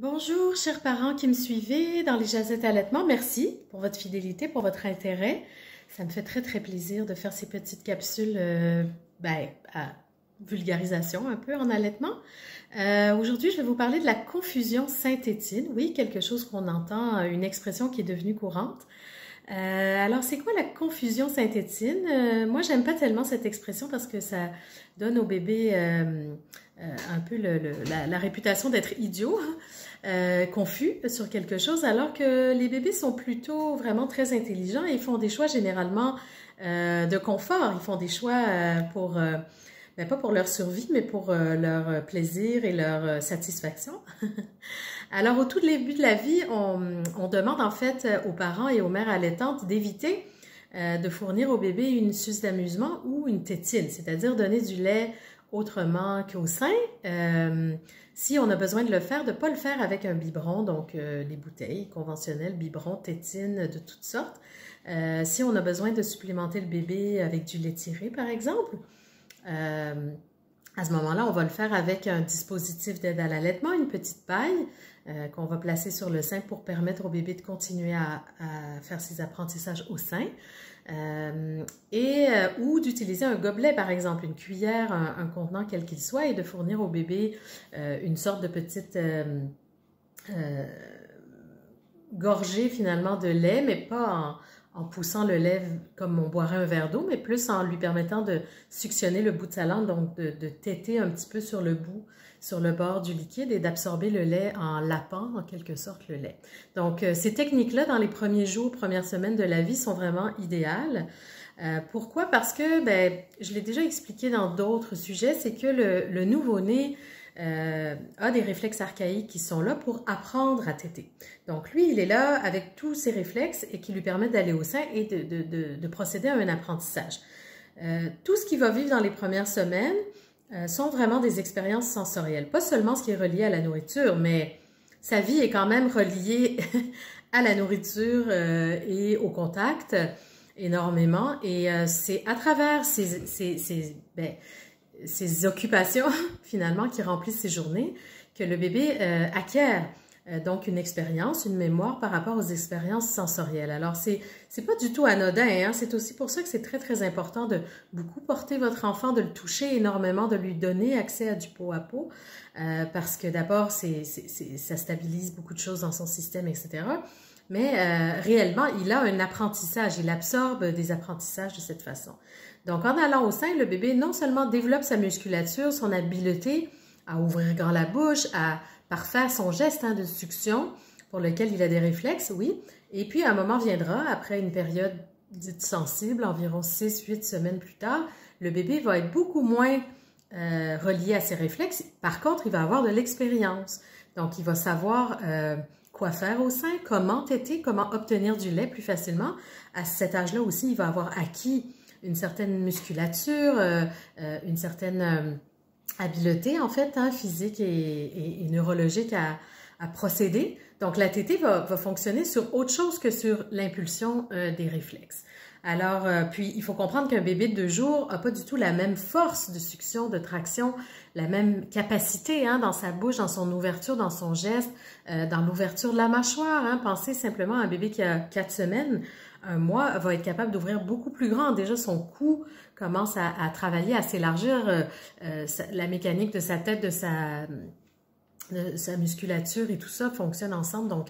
Bonjour, chers parents qui me suivez dans les Jasettes Allaitement. Merci pour votre fidélité, pour votre intérêt. Ça me fait très plaisir de faire ces petites capsules à vulgarisation un peu en allaitement. Aujourd'hui, je vais vous parler de la confusion Saint-Étienne. Oui, quelque chose qu'on entend, une expression qui est devenue courante. Alors, c'est quoi la confusion Saint-Étienne? Moi, j'aime pas tellement cette expression parce que ça donne au bébé un peu la réputation d'être idiot, confus sur quelque chose, alors que les bébés sont plutôt vraiment très intelligents et ils font des choix généralement de confort. Ils font des choix pour, pas pour leur survie, mais pour leur plaisir et leur satisfaction. Alors, au tout début de la vie, on demande en fait aux parents et aux mères allaitantes d'éviter de fournir au bébé une suce d'amusement ou une tétine, c'est-à-dire donner du lait autrement qu'au sein. Si on a besoin de le faire, de ne pas le faire avec un biberon, donc les bouteilles conventionnelles, biberon, tétine, de toutes sortes. Si on a besoin de supplémenter le bébé avec du lait tiré, par exemple, à ce moment-là, on va le faire avec un dispositif d'aide à l'allaitement, une petite paille qu'on va placer sur le sein pour permettre au bébé de continuer à faire ses apprentissages au sein. Ou d'utiliser un gobelet, par exemple, une cuillère, un contenant quel qu'il soit, et de fournir au bébé une sorte de petite gorgée finalement de lait, mais pas en poussant le lait comme on boirait un verre d'eau, mais plus en lui permettant de suctionner le bout de sa langue, donc de téter un petit peu sur le bout, sur le bord du liquide et d'absorber le lait en lapant en quelque sorte le lait. Donc ces techniques-là dans les premiers jours, premières semaines de la vie sont vraiment idéales. Pourquoi? Parce que, je l'ai déjà expliqué dans d'autres sujets, c'est que le nouveau-né a des réflexes archaïques qui sont là pour apprendre à téter. Donc lui, il est là avec tous ses réflexes et qui lui permettent d'aller au sein et de procéder à un apprentissage. Tout ce qu'il va vivre dans les premières semaines sont vraiment des expériences sensorielles. Pas seulement ce qui est relié à la nourriture, mais sa vie est quand même reliée à la nourriture et au contact énormément. Et c'est à travers ces occupations, finalement, qui remplissent ses journées, que le bébé acquiert donc une expérience, une mémoire par rapport aux expériences sensorielles. Alors, c'est pas du tout anodin, hein? C'est aussi pour ça que c'est très important de beaucoup porter votre enfant, de le toucher énormément, de lui donner accès à du pot à pot, parce que d'abord, ça stabilise beaucoup de choses dans son système, etc. Mais réellement, il a un apprentissage, il absorbe des apprentissages de cette façon. Donc, en allant au sein, le bébé non seulement développe sa musculature, son habileté à ouvrir grand la bouche, à parfaire son geste de succion pour lequel il a des réflexes, oui. Et puis, un moment viendra, après une période dite sensible, environ 6-8 semaines plus tard, le bébé va être beaucoup moins relié à ses réflexes. Par contre, il va avoir de l'expérience. Donc, il va savoir quoi faire au sein, comment téter, comment obtenir du lait plus facilement. À cet âge-là aussi, il va avoir acquis une certaine musculature, une certaine habileté, en fait, physique et neurologique à procéder. Donc, la tétée va fonctionner sur autre chose que sur l'impulsion des réflexes. Alors, puis, il faut comprendre qu'un bébé de 2 jours n'a pas du tout la même force de succion, de traction, la même capacité dans sa bouche, dans son ouverture, dans son geste, dans l'ouverture de la mâchoire. Pensez simplement à un bébé qui a 4 semaines, 1 mois, va être capable d'ouvrir beaucoup plus grand. Déjà, son cou commence à travailler, à s'élargir, la mécanique de sa tête, de sa musculature et tout ça fonctionne ensemble. Donc,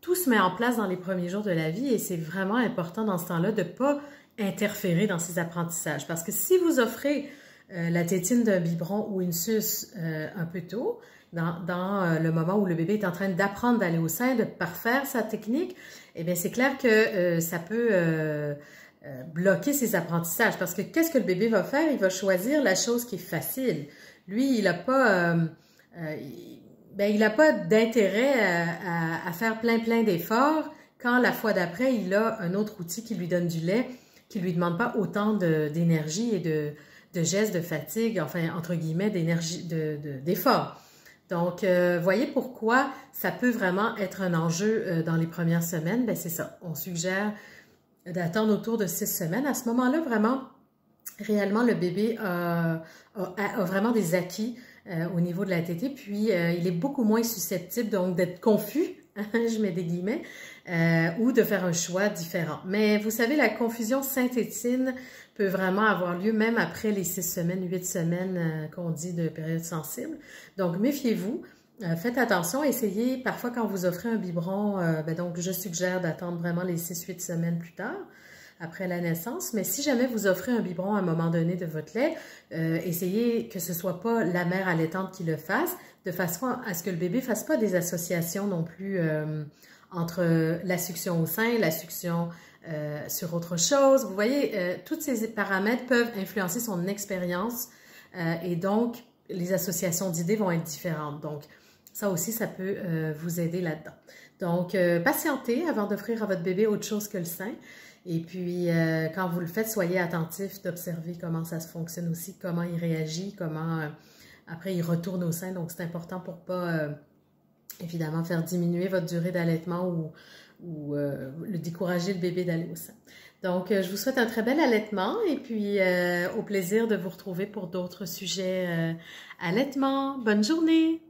tout se met en place dans les premiers jours de la vie et c'est vraiment important dans ce temps-là de ne pas interférer dans ses apprentissages. Parce que si vous offrez la tétine d'un biberon ou une suce un peu tôt, dans le moment où le bébé est en train d'apprendre d'aller au sein, de parfaire sa technique, eh bien c'est clair que ça peut bloquer ses apprentissages. Parce que qu'est-ce que le bébé va faire? Il va choisir la chose qui est facile. Lui, il n'a pas... il n'a pas d'intérêt à faire plein d'efforts quand la fois d'après, il a un autre outil qui lui donne du lait, qui ne lui demande pas autant d'énergie et de gestes, de fatigue, enfin, entre guillemets, d'effort. Donc, voyez pourquoi ça peut vraiment être un enjeu dans les premières semaines. C'est ça, on suggère d'attendre autour de 6 semaines. À ce moment-là, vraiment, réellement, le bébé a vraiment des acquis au niveau de la tétée, puis il est beaucoup moins susceptible donc d'être confus, je mets des guillemets, ou de faire un choix différent. Mais vous savez, la confusion Saint-Étienne peut vraiment avoir lieu même après les 6 semaines, 8 semaines qu'on dit de période sensible. Donc, méfiez-vous. Faites attention, essayez, parfois quand vous offrez un biberon, donc je suggère d'attendre vraiment les 6-8 semaines plus tard, après la naissance. Mais si jamais vous offrez un biberon à un moment donné de votre lait, essayez que ce soit pas la mère allaitante qui le fasse, de façon à ce que le bébé fasse pas des associations non plus entre la succion au sein, la succion sur autre chose. Vous voyez, tous ces paramètres peuvent influencer son expérience et donc les associations d'idées vont être différentes. Donc, ça aussi, ça peut vous aider là-dedans. Donc, patientez avant d'offrir à votre bébé autre chose que le sein. Et puis, quand vous le faites, soyez attentif d'observer comment ça se fonctionne aussi, comment il réagit, comment après il retourne au sein. Donc, c'est important pour pas, évidemment, faire diminuer votre durée d'allaitement ou le décourager le bébé d'aller au sein. Donc, je vous souhaite un très bel allaitement et puis au plaisir de vous retrouver pour d'autres sujets allaitement. Bonne journée!